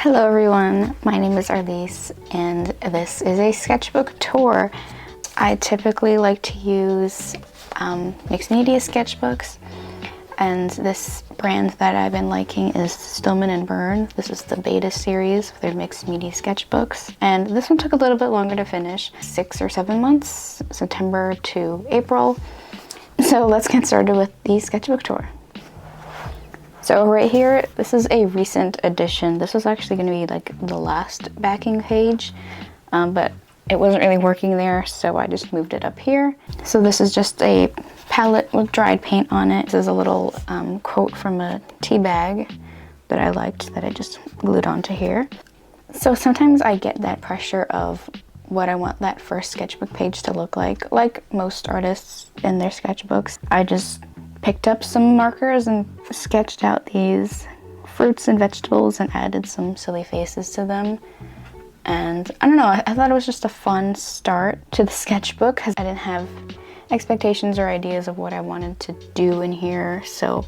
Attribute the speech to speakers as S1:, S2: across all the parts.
S1: Hello everyone, my name is Arlise and this is a sketchbook tour. I typically like to use mixed media sketchbooks, and this brand that I've been liking is Stillman & Byrne. This is the beta series of their mixed media sketchbooks, and this one took a little bit longer to finish, 6 or 7 months, September to April. So let's get started with the sketchbook tour. So right here, this is a recent addition. This was actually going to be like the last backing page, but it wasn't really working there, so I just moved it up here. So this is just a palette with dried paint on it. This is a little quote from a tea bag that I liked that I just glued onto here. So sometimes I get that pressure of what I want that first sketchbook page to look like most artists in their sketchbooks. I just picked up some markers and sketched out these fruits and vegetables and added some silly faces to them. And I don't know, I thought it was just a fun start to the sketchbook because I didn't have expectations or ideas of what I wanted to do in here. So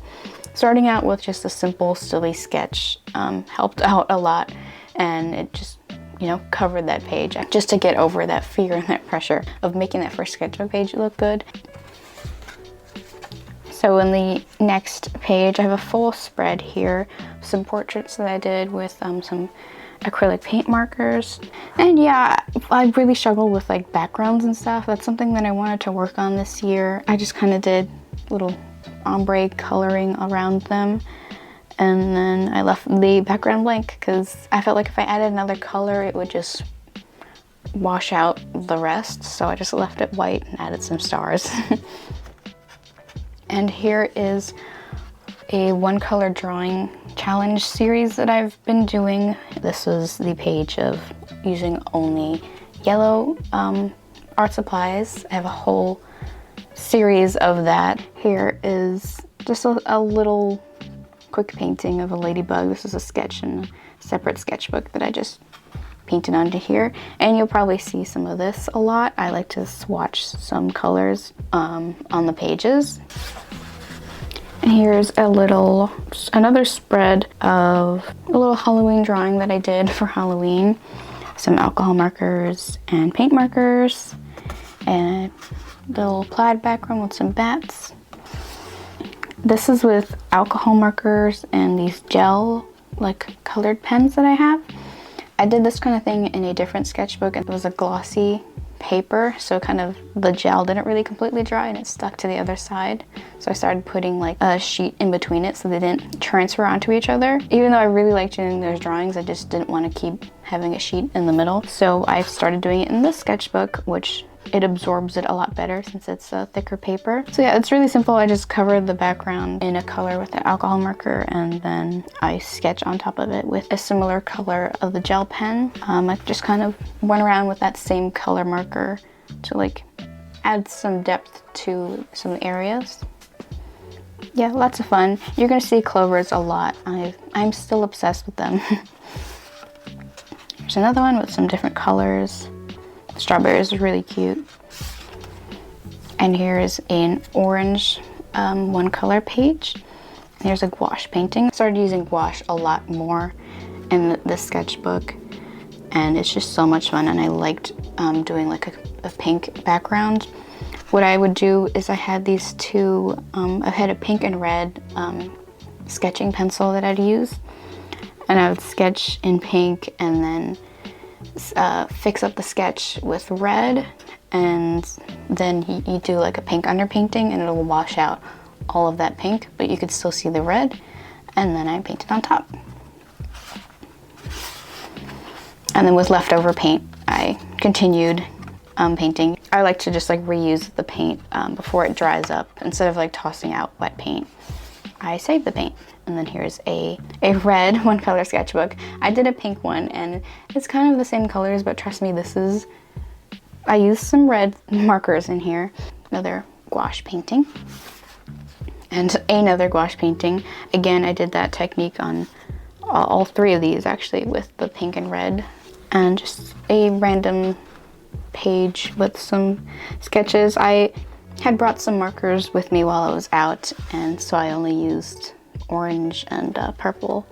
S1: starting out with just a simple silly sketch helped out a lot, and it just, you know, covered that page just to get over that fear and that pressure of making that first sketchbook page look good. So in the next page, I have a full spread here, some portraits that I did with some acrylic paint markers. And yeah, I really struggled with like backgrounds and stuff. That's something that I wanted to work on this year. I just kind of did little ombre coloring around them, and then I left the background blank because I felt like if I added another color, it would just wash out the rest. So I just left it white and added some stars. And here is a one-color drawing challenge series that I've been doing. This was the page of using only yellow art supplies. I have a whole series of that. Here is just a little quick painting of a ladybug. This is a sketch in a separate sketchbook that I just painted onto here. And you'll probably see some of this a lot. I like to swatch some colors on the pages. And here's another spread of a little Halloween drawing that I did for Halloween. Some alcohol markers and paint markers, and a little plaid background with some bats. This is with alcohol markers and these gel, like colored pens that I have. I did this kind of thing in a different sketchbook. It was a glossy paper, so kind of the gel didn't really completely dry and it stuck to the other side. So I started putting like a sheet in between it so they didn't transfer onto each other. Even though I really liked doing those drawings, I just didn't want to keep having a sheet in the middle. So I started doing it in this sketchbook, which it absorbs it a lot better since it's a thicker paper. So yeah, it's really simple. I just covered the background in a color with the alcohol marker, and then I sketch on top of it with a similar color of the gel pen. I just kind of went around with that same color marker to like add some depth to some areas. Yeah, lots of fun. You're gonna see clovers a lot. I'm still obsessed with them. Here's another one with some different colors. Strawberries are really cute. And here's an orange one color page. And here's a gouache painting. I started using gouache a lot more in the sketchbook, and it's just so much fun, and I liked doing like a pink background. What I would do is I had these two, I had a pink and red sketching pencil that I'd use, and I would sketch in pink and then fix up the sketch with red, and then you do like a pink underpainting and it'll wash out all of that pink, but you could still see the red, and then I painted on top. And then with leftover paint, I continued painting. I like to just like reuse the paint before it dries up. Instead of like tossing out wet paint, I save the paint. And then here's a red one color sketchbook. I did a pink one and it's kind of the same colors, but trust me, I used some red markers in here. Another gouache painting. And another gouache painting. Again, I did that technique on all three of these actually with the pink and red. And just a random page with some sketches. I had brought some markers with me while I was out, and so I only used orange and purple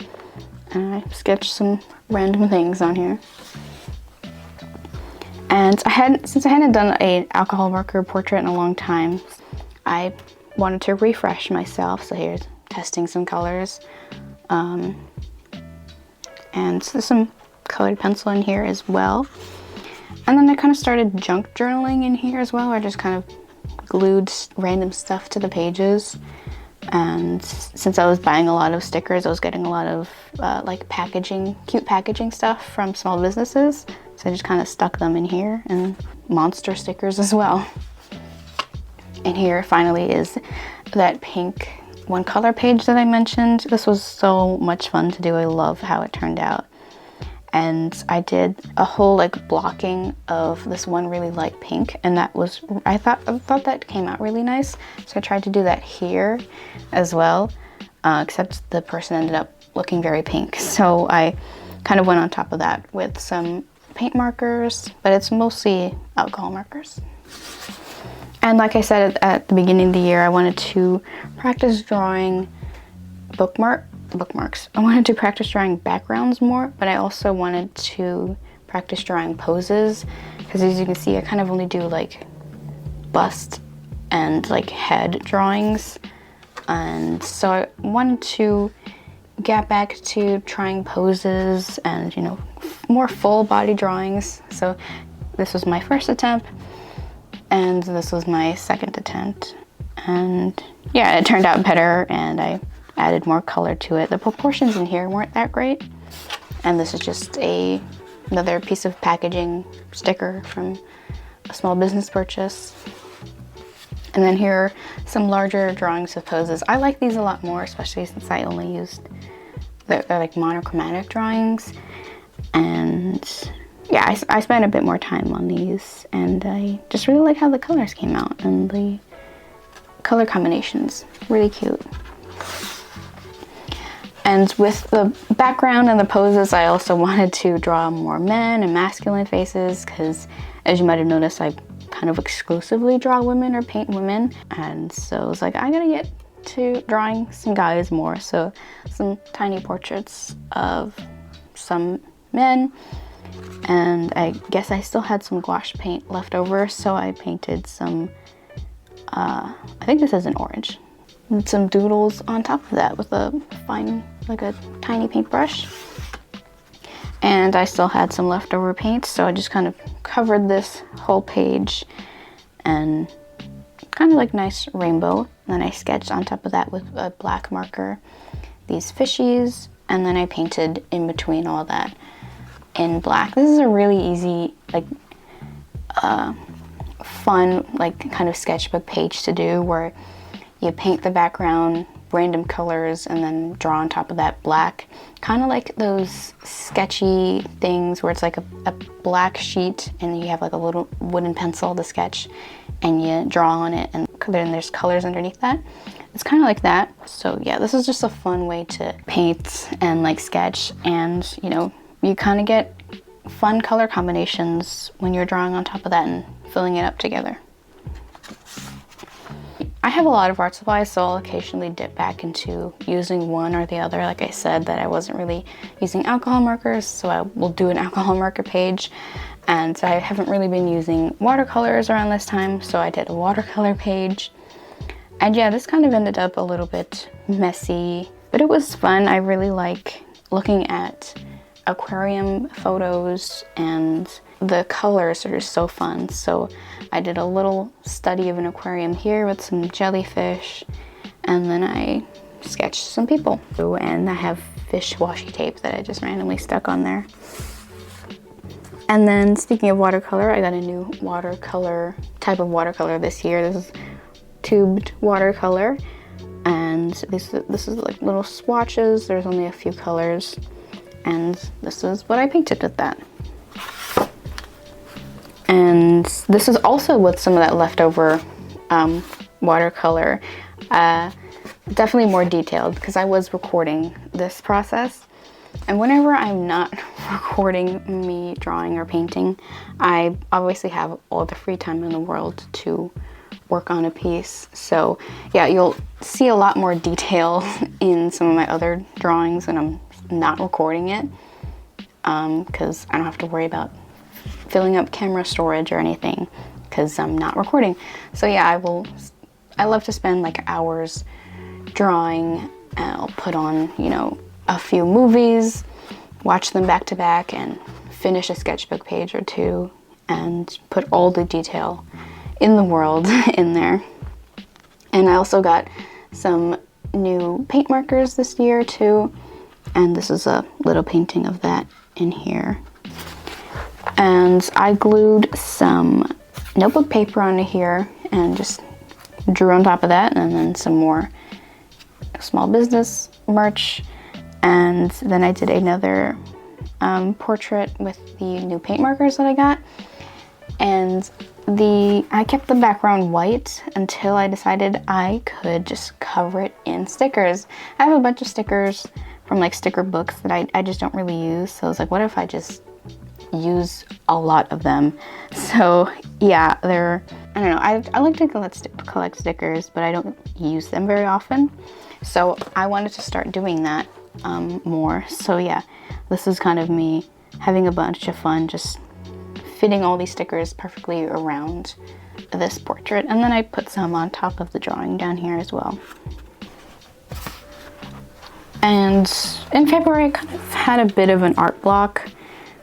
S1: and I sketched some random things on here. And since I hadn't done an alcohol marker portrait in a long time, I wanted to refresh myself. So here's testing some colors. And there's some colored pencil in here as well. And then I kind of started junk journaling in here as well. I just kind of glued random stuff to the pages. And since I was buying a lot of stickers, I was getting a lot of like cute packaging stuff from small businesses. So I just kind of stuck them in here, and monster stickers as well. And here finally is that pink one color page that I mentioned. This was so much fun to do. I love how it turned out. And I did a whole like blocking of this one really light pink, and that was, I thought that came out really nice. So I tried to do that here as well, except the person ended up looking very pink. So I kind of went on top of that with some paint markers, but it's mostly alcohol markers. And like I said at the beginning of the year, I wanted to practice drawing bookmarks. I wanted to practice drawing backgrounds more, but I also wanted to practice drawing poses, because as you can see, I kind of only do like bust and like head drawings. And so I wanted to get back to trying poses and, you know, more full body drawings. So this was my first attempt, and this was my second attempt. And yeah, it turned out better, and I added more color to it. The proportions in here weren't that great. And this is just another piece of packaging sticker from a small business purchase. And then here are some larger drawings of poses. I like these a lot more, especially since I only used they're like monochromatic drawings. And yeah, I spent a bit more time on these, and I just really like how the colors came out and the color combinations. Really cute. And with the background and the poses, I also wanted to draw more men and masculine faces, because as you might have noticed, I kind of exclusively draw women or paint women. And so I was like, I gotta get to drawing some guys more. So some tiny portraits of some men. And I guess I still had some gouache paint left over, so I painted some, I think this is an orange. And some doodles on top of that with a fine, like a tiny paintbrush. And I still had some leftover paint, so I just kind of covered this whole page and kind of like nice rainbow. And then I sketched on top of that with a black marker these fishies, and then I painted in between all that in black. This is a really easy, like fun, like kind of sketchbook page to do, where you paint the background, random colors, and then draw on top of that black. Kind of like those sketchy things where it's like a black sheet and you have like a little wooden pencil to sketch, and you draw on it, and then there's colors underneath that. It's kind of like that. So yeah, this is just a fun way to paint and like sketch, and you know, you kind of get fun color combinations when you're drawing on top of that and filling it up together. I have a lot of art supplies, so I'll occasionally dip back into using one or the other. Like I said, that I wasn't really using alcohol markers, so I will do an alcohol marker page. And I haven't really been using watercolors around this time, so I did a watercolor page. And yeah, this kind of ended up a little bit messy, but it was fun. I really like looking at aquarium photos, and the colors are just so fun. So I did a little study of an aquarium here with some jellyfish, and then I sketched some people. And I have fish washi tape that I just randomly stuck on there. And then speaking of watercolor, I got a new watercolor, type of watercolor this year. This is tubed watercolor, and this is like little swatches. There's only a few colors, and this is what I painted with that. And this is also with some of that leftover watercolor, definitely more detailed, because I was recording this process. And whenever I'm not recording me drawing or painting, I obviously have all the free time in the world to work on a piece. So yeah, you'll see a lot more detail in some of my other drawings when I'm not recording it, because I don't have to worry about filling up camera storage or anything, because I'm not recording. So yeah, I love to spend like hours drawing. I'll put on, you know, a few movies, watch them back to back, and finish a sketchbook page or two, and put all the detail in the world in there. And I also got some new paint markers this year too, and this is a little painting of that in here. And I glued some notebook paper onto here and just drew on top of that, and then some more small business merch. And then I did another portrait with the new paint markers that I got, and I kept the background white until I decided I could just cover it in stickers. I have a bunch of stickers from like sticker books that I just don't really use, so I was like, what if I just use a lot of them? So yeah, I don't know, I like to collect stickers, but I don't use them very often, so I wanted to start doing that more. So yeah, this is kind of me having a bunch of fun just fitting all these stickers perfectly around this portrait, and then I put some on top of the drawing down here as well. And in February I kind of had a bit of an art block,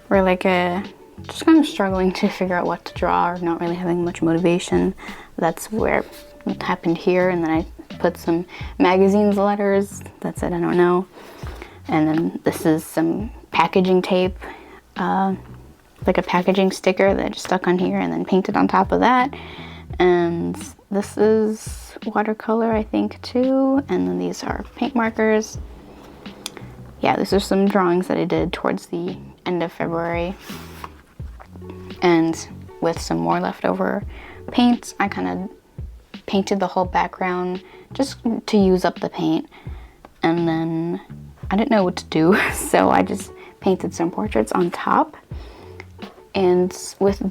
S1: where like just kind of struggling to figure out what to draw, or not really having much motivation. That's where it happened here, and then I put some magazines letters that said I don't know. And then this is some packaging tape, like a packaging sticker that I just stuck on here and then painted on top of that. And this is watercolor, I think, too. And then these are paint markers. Yeah, these are some drawings that I did towards the end of February. And with some more leftover paint, I kind of painted the whole background just to use up the paint. And then I didn't know what to do, so I just painted some portraits on top. And with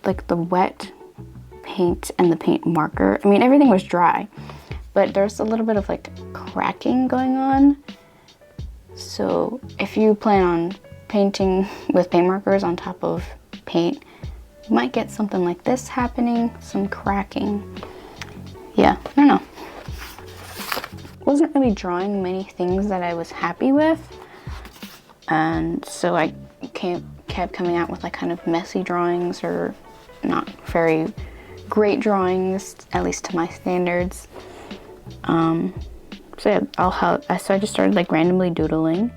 S1: like the wet paint and the paint marker, I mean, everything was dry, but there's a little bit of like cracking going on. So if you plan on painting with paint markers on top of paint, you might get something like this happening, some cracking. Yeah, I don't know. Wasn't really drawing many things that I was happy with, and so I kept coming out with like kind of messy drawings, or not very great drawings, at least to my standards. So yeah, so I just started like randomly doodling,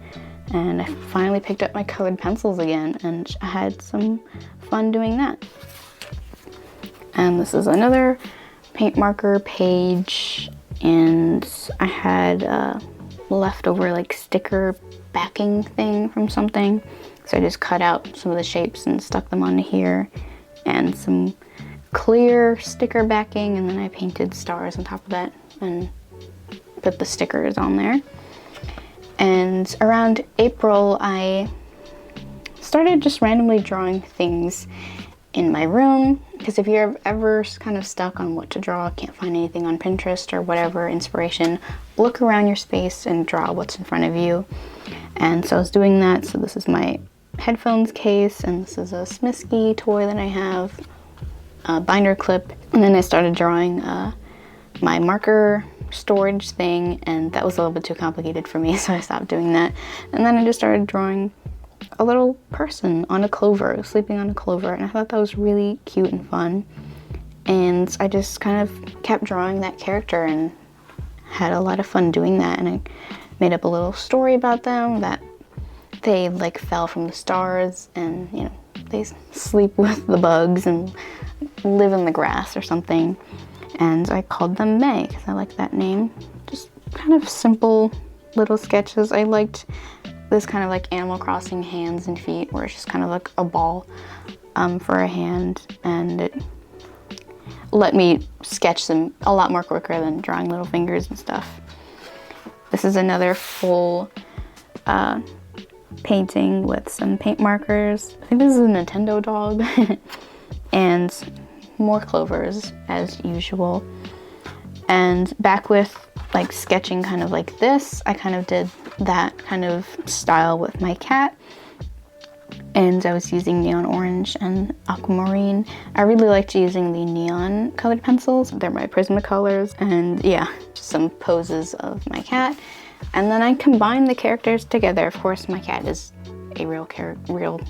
S1: and I finally picked up my colored pencils again, and I had some fun doing that. And this is another paint marker page, and I had leftover like sticker backing thing from something, so I just cut out some of the shapes and stuck them onto here, and some clear sticker backing, and then I painted stars on top of that and put the stickers on there. And around April I started just randomly drawing things in my room, because if you're ever kind of stuck on what to draw, can't find anything on Pinterest or whatever inspiration, look around your space and draw what's in front of you. And so I was doing that. So this is my headphones case, and this is a Smisky toy that I have, a binder clip. And then I started drawing my marker storage thing, and that was a little bit too complicated for me, so I stopped doing that. And then I just started drawing a little person on a clover, sleeping on a clover, and I thought that was really cute and fun. And I just kind of kept drawing that character and had a lot of fun doing that. And I made up a little story about them, that they like fell from the stars, and you know, they sleep with the bugs and live in the grass or something. And I called them May because I like that name. Just kind of simple little sketches. I liked this kind of like Animal Crossing hands and feet, where it's just kind of like a ball for a hand, and it let me sketch them a lot more quicker than drawing little fingers and stuff. This is another full painting with some paint markers. I think this is a Nintendo dog and more clovers as usual. And back with like sketching kind of like this. I kind of did that kind of style with my cat. And I was using neon orange and aquamarine. I really liked using the neon colored pencils. They're my Prismacolors. And yeah, some poses of my cat. And then I combined the characters together. Of course, my cat is a real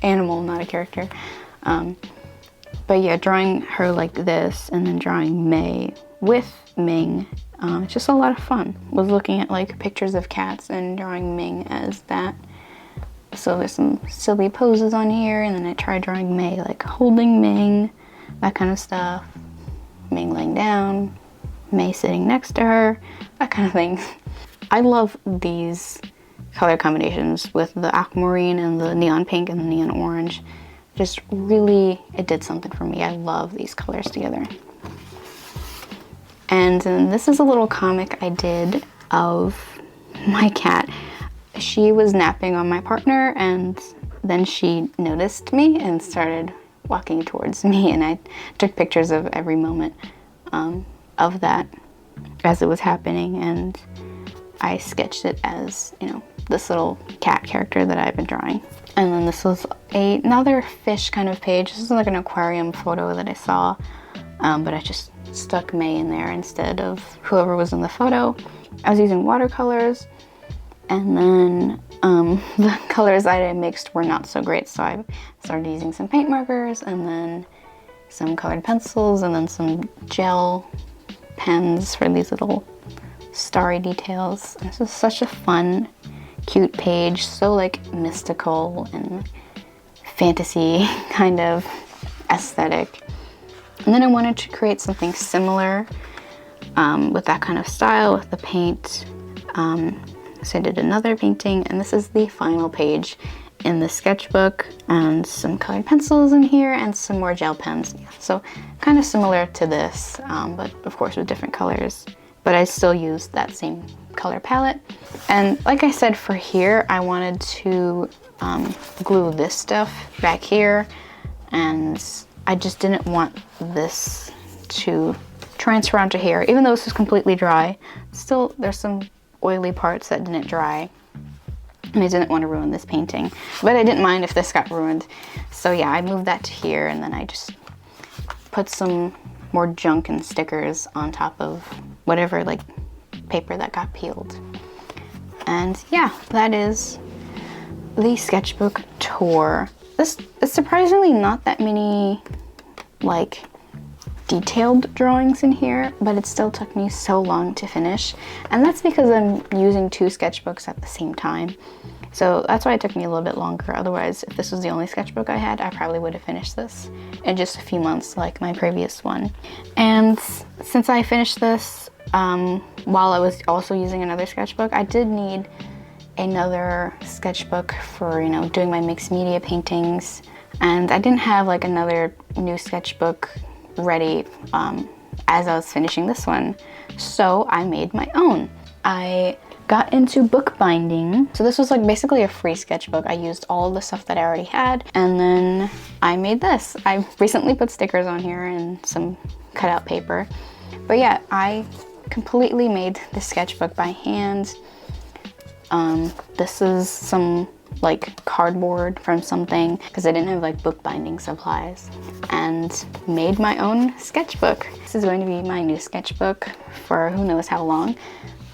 S1: animal, not a character. But yeah, drawing her like this and then drawing May with Ming, it's just a lot of fun. Was looking at like pictures of cats and drawing Ming as that. So there's some silly poses on here, and then I tried drawing May like holding Ming, that kind of stuff. Ming laying down, May sitting next to her, that kind of thing. I love these color combinations with the aquamarine and the neon pink and the neon orange. Just really, it did something for me. I love these colors together. And then this is a little comic I did of my cat. She was napping on my partner, and then she noticed me and started walking towards me, and I took pictures of every moment of that as it was happening, and I sketched it as, you know, this little cat character that I've been drawing. And then this was another fish kind of page. This is like an aquarium photo that I saw, but I just stuck May in there instead of whoever was in the photo. I was using watercolors, and then the colors that I mixed were not so great, so I started using some paint markers and then some colored pencils and then some gel pens for these little starry details. This is such a fun, cute page, so like mystical and fantasy kind of aesthetic. And then I wanted to create something similar with that kind of style with the paint. So I did another painting, and this is the final page in the sketchbook, and some colored pencils in here and some more gel pens. So kind of similar to this, but of course with different colors. But I still used that same color palette. And like I said, for here, I wanted to glue this stuff back here, and I just didn't want this to transfer onto here. Even though this is completely dry, still there's some oily parts that didn't dry, and I didn't want to ruin this painting, but I didn't mind if this got ruined. So yeah, I moved that to here, and then I just put some more junk and stickers on top of whatever like paper that got peeled. And yeah, that is the sketchbook tour. This is surprisingly not that many like detailed drawings in here, but it still took me so long to finish, and that's because I'm using two sketchbooks at the same time. So that's why it took me a little bit longer. Otherwise, if this was the only sketchbook I had, I probably would have finished this in just a few months like my previous one. And since I finished this while I was also using another sketchbook, I did need another sketchbook for, you know, doing my mixed media paintings, and I didn't have like another new sketchbook ready as I was finishing this one, so I made my own. I got into bookbinding, so this was like basically a free sketchbook. I used all of the stuff that I already had, and then I made this. I recently put stickers on here and some cutout paper, but yeah, I completely made the sketchbook by hand. This is some like cardboard from something because I didn't have like bookbinding supplies, and made my own sketchbook. This is going to be my new sketchbook for who knows how long.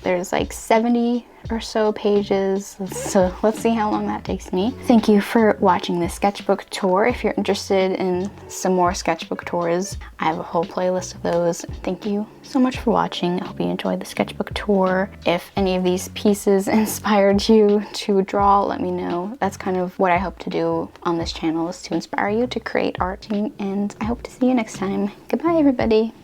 S1: There's like 70 or so pages, so let's see how long that takes me. Thank you for watching this sketchbook tour. If you're interested in some more sketchbook tours, I have a whole playlist of those. Thank you so much for watching. I hope you enjoyed the sketchbook tour. If any of these pieces inspired you to draw, let me know. That's kind of what I hope to do on this channel, is to inspire you to create art, and I hope to see you next time. Goodbye, everybody.